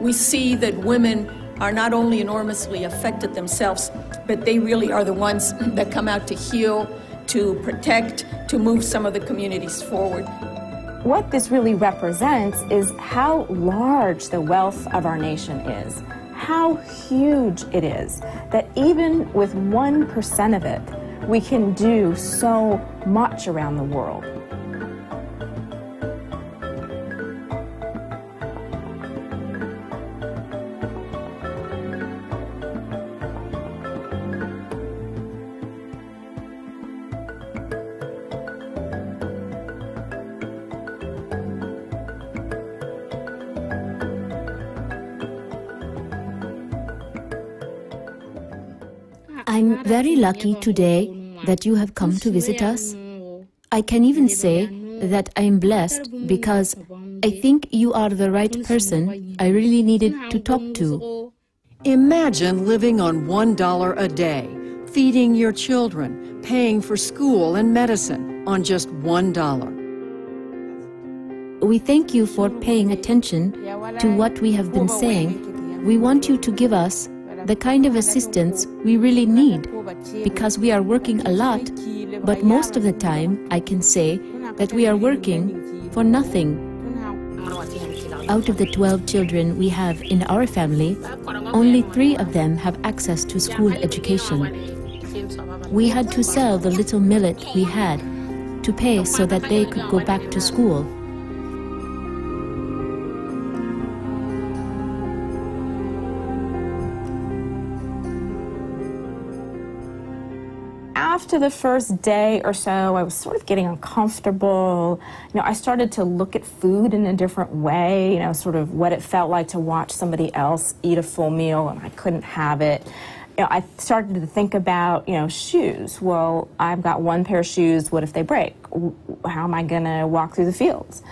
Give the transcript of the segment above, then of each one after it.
we see that women are not only enormously affected themselves, but they really are the ones that come out to heal, to protect, to move some of the communities forward. What this really represents is how large the wealth of our nation is, how huge it is, that even with 1% of it, we can do so much around the world. I'm very lucky today that you have come to visit us. I can even say that I am blessed because I think you are the right person I really needed to talk to. Imagine living on $1 a day, feeding your children, paying for school and medicine on just $1. We thank you for paying attention to what we have been saying. We want you to give us the kind of assistance we really need, because we are working a lot, but most of the time I can say that we are working for nothing. Out of the 12 children we have in our family, only 3 of them have access to school education. We had to sell the little millet we had to pay so that they could go back to school. After the first day or so, I was sort of getting uncomfortable. I started to look at food in a different way, sort of what it felt like to watch somebody else eat a full meal and I couldn't have it. I started to think about, shoes. Well, I've got one pair of shoes. What if they break? How am I going to walk through the fields?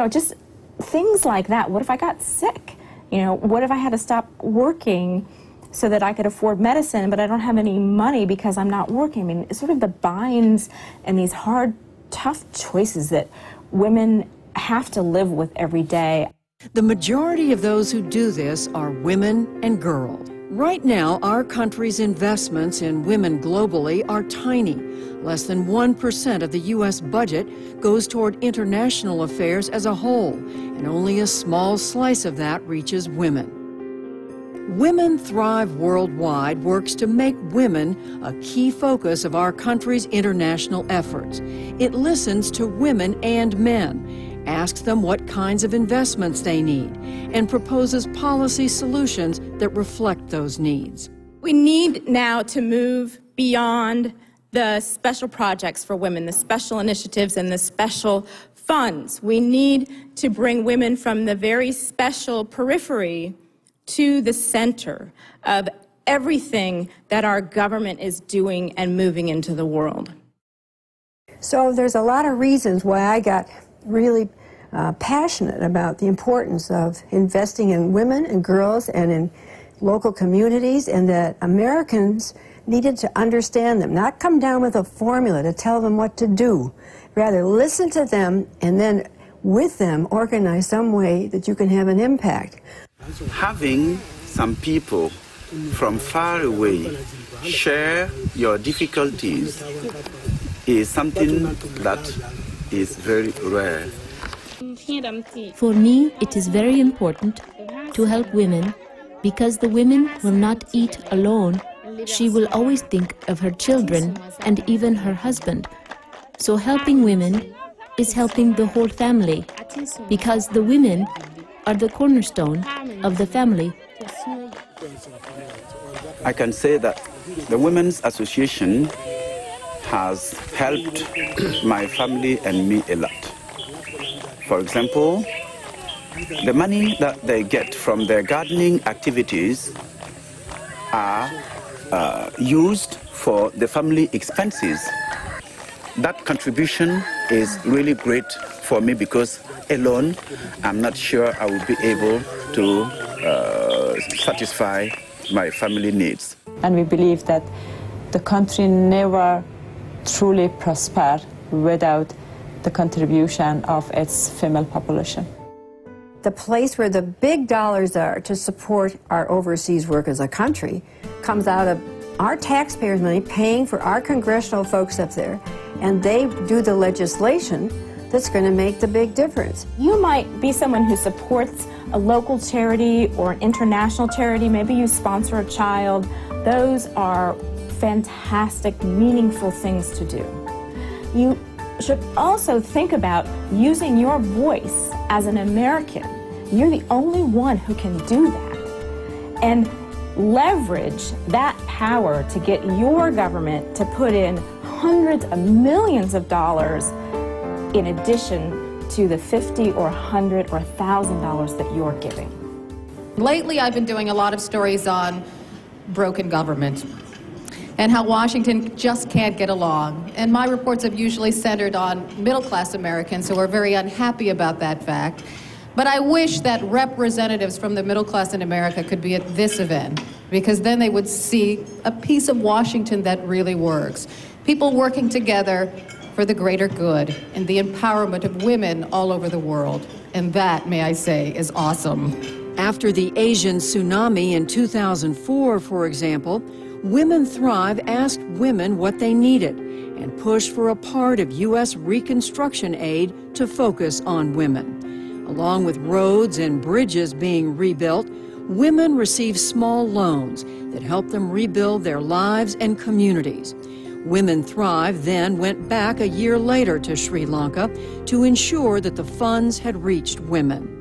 Just things like that. What if I got sick? What if I had to stop working so that I could afford medicine, but I don't have any money because I'm not working? I mean, it's sort of the binds and these hard, tough choices that women have to live with every day. The majority of those who do this are women and girls. Right now, our country's investments in women globally are tiny. Less than 1% of the U.S. budget goes toward international affairs as a whole, and only a small slice of that reaches women. Women Thrive Worldwide works to make women a key focus of our country's international efforts. It listens to women and men, asks them what kinds of investments they need, and proposes policy solutions that reflect those needs. We need now to move beyond the special projects for women, the special initiatives and the special funds. We need to bring women from the very special periphery to the center of everything that our government is doing and moving into the world. So there's a lot of reasons why I got really passionate about the importance of investing in women and girls and in local communities, and that Americans needed to understand them, not come down with a formula to tell them what to do. Rather, listen to them and then with them organize some way that you can have an impact. Having some people from far away share your difficulties is something that is very rare. For me, it is very important to help women, because the women will not eat alone. She will always think of her children and even her husband. So helping women is helping the whole family, because the women are the cornerstone of the family. I can say that the Women's Association has helped my family and me a lot. For example, the money that they get from their gardening activities are used for the family expenses. That contribution is really great for me, because alone I'm not sure I will be able to satisfy my family needs. And we believe that the country never truly prosper without the contribution of its female population. the place where the big dollars are to support our overseas work as a country comes out of our taxpayers' money paying for our congressional folks up there, and they do the legislation that's going to make the big difference. You might be someone who supports a local charity or an international charity. Maybe you sponsor a child. Those are fantastic, meaningful things to do. You should also think about using your voice as an American. You're the only one who can do that. And leverage that power to get your government to put in hundreds of millions of dollars in addition to the $50 or $100 or $1,000 that you're giving. Lately, I've been doing a lot of stories on broken government and how Washington just can't get along. And my reports have usually centered on middle-class Americans who are very unhappy about that fact. But I wish that representatives from the middle class in America could be at this event, because then they would see a piece of Washington that really works. People working together for the greater good and the empowerment of women all over the world. And that, may I say, is awesome. After the Asian tsunami in 2004, for example, Women Thrive asked women what they needed and pushed for a part of U.S. reconstruction aid to focus on women. Along with roads and bridges being rebuilt, women receive small loans that help them rebuild their lives and communities. Women Thrive then went back a year later to Sri Lanka to ensure that the funds had reached women.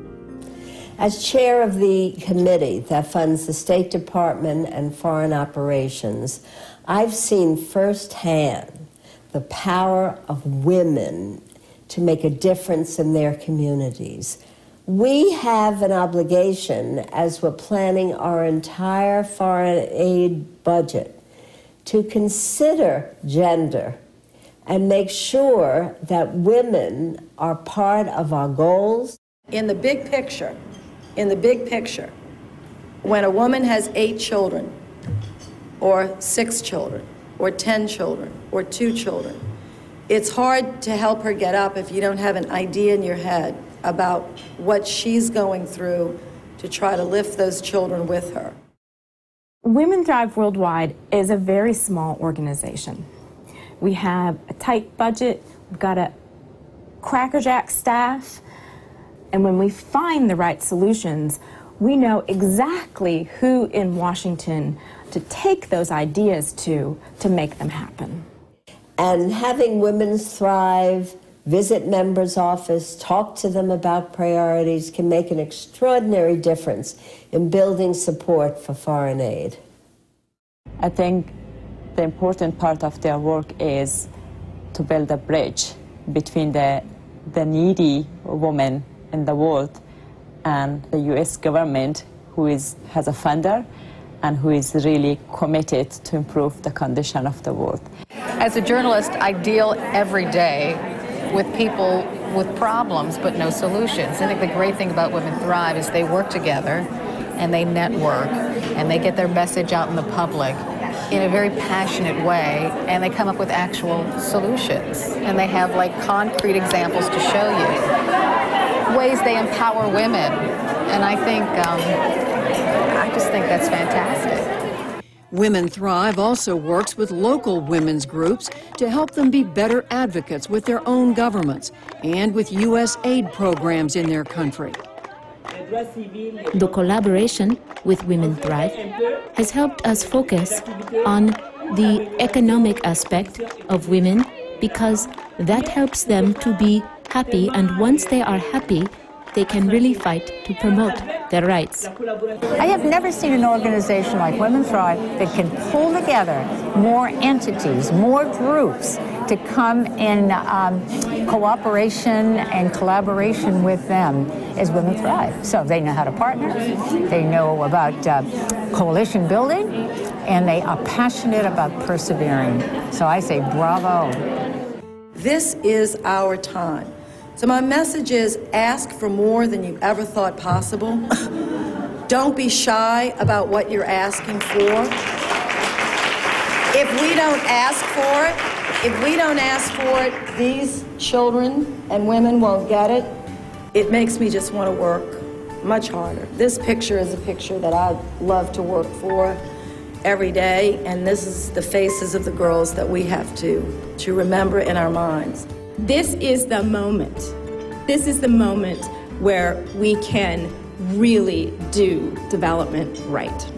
As chair of the committee that funds the State Department and Foreign Operations, I've seen firsthand the power of women to make a difference in their communities. We have an obligation, as we're planning our entire foreign aid budget, to consider gender and make sure that women are part of our goals. In the big picture, when a woman has 8 children, or 6 children, or 10 children, or 2 children, it's hard to help her get up if you don't have an idea in your head about what she's going through to try to lift those children with her. Women Thrive Worldwide is a very small organization. We have a tight budget, we've got a crackerjack staff, and when we find the right solutions, we know exactly who in Washington to take those ideas to make them happen. And having Women Thrive visit members' office, talk to them about priorities can make an extraordinary difference in building support for foreign aid. I think the important part of their work is to build a bridge between the needy women in the world and the U.S. government, who has a funder and who is really committed to improve the condition of the world. As a journalist, I deal every day with people with problems but no solutions. I think the great thing about Women Thrive is they work together and they network and they get their message out in the public in a very passionate way, and they come up with actual solutions. And they have like concrete examples to show you ways they empower women. And I just think that's fantastic. Women Thrive also works with local women's groups to help them be better advocates with their own governments and with U.S. aid programs in their country. The collaboration with Women Thrive has helped us focus on the economic aspect of women, because that helps them to be happy, and once they are happy, they can really fight to promote their rights. I have never seen an organization like Women Thrive that can pull together more entities, more groups to come in cooperation and collaboration with them as Women Thrive. So they know how to partner, they know about coalition building, and they are passionate about persevering. So I say bravo. This is our time. So my message is, ask for more than you ever thought possible. Don't be shy about what you're asking for. If we don't ask for it, these children and women won't get it. It makes me just want to work much harder. This picture is a picture that I love to work for every day, and this is the faces of the girls that we have to remember in our minds. This is the moment. This is the moment where we can really do development right.